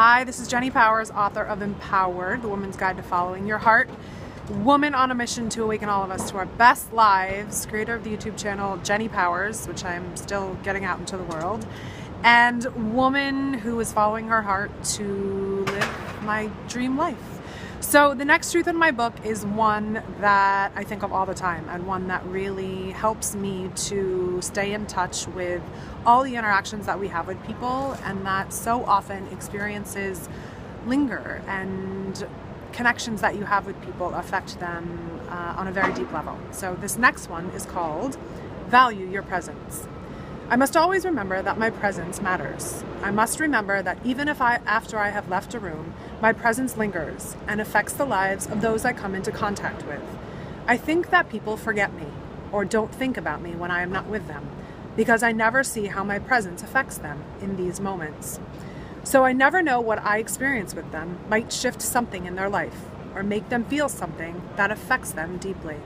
Hi, this is Jenny Powers, author of Empowered, The Woman's Guide to Following Your Heart, woman on a mission to awaken all of us to our best lives, creator of the YouTube channel Jenny Powers, which I'm still getting out into the world, and woman who is following her heart to live my dream life. So the next truth in my book is one that I think of all the time, and one that really helps me to stay in touch with all the interactions that we have with people, and that so often experiences linger and connections that you have with people affect them on a very deep level. So this next one is called Value Your Presence. I must always remember that my presence matters. I must remember that even if after I have left a room, my presence lingers and affects the lives of those I come into contact with. I think that people forget me or don't think about me when I am not with them, because I never see how my presence affects them in these moments. So I never know what I experience with them might shift something in their life or make them feel something that affects them deeply.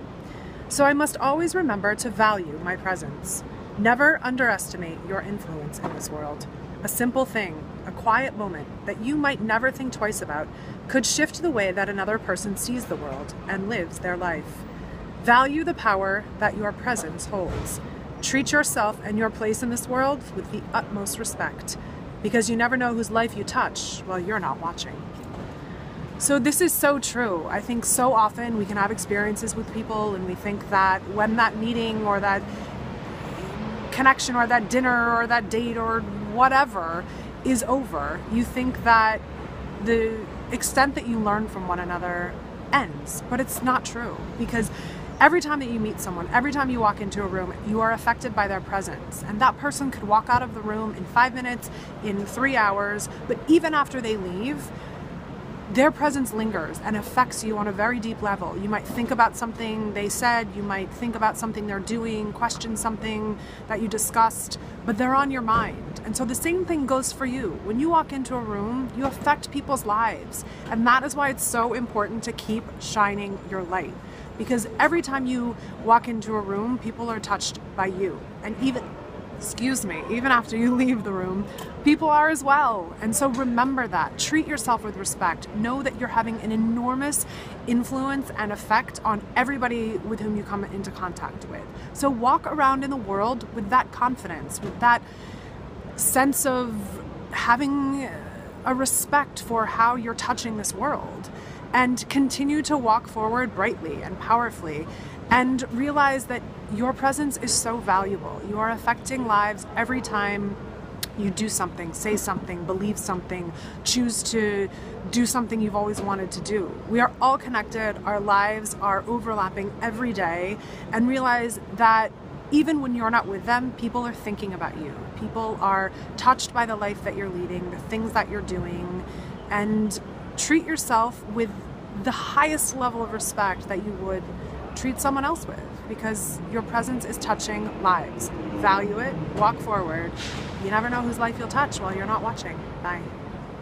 So I must always remember to value my presence. Never underestimate your influence in this world. A simple thing, a quiet moment that you might never think twice about could shift the way that another person sees the world and lives their life. Value the power that your presence holds. Treat yourself and your place in this world with the utmost respect, because you never know whose life you touch while you're not watching. So this is so true. I think so often we can have experiences with people and we think that when that meeting or that connection or that dinner or that date or whatever is over, you think that the extent that you learn from one another ends, but it's not true, because every time that you meet someone, every time you walk into a room, you are affected by their presence, and that person could walk out of the room in 5 minutes, in 3 hours, but even after they leave, their presence lingers and affects you on a very deep level. You might think about something they said, you might think about something they're doing, question something that you discussed, but they're on your mind. And so the same thing goes for you. When you walk into a room, you affect people's lives. And that is why it's so important to keep shining your light. Because every time you walk into a room, people are touched by you. And even after you leave the room, people are as well. And so remember that. Treat yourself with respect. Know that you're having an enormous influence and effect on everybody with whom you come into contact with. So walk around in the world with that confidence, with that sense of having a respect for how you're touching this world, and continue to walk forward brightly and powerfully, and realize that your presence is so valuable. You are affecting lives every time you do something, say something, believe something, choose to do something you've always wanted to do. We are all connected. Our lives are overlapping every day, and realize that even when you're not with them, people are thinking about you. People are touched by the life that you're leading, the things that you're doing, and treat yourself with the highest level of respect that you would treat someone else with, because your presence is touching lives. Value it, walk forward. You never know whose life you'll touch while you're not watching. Bye.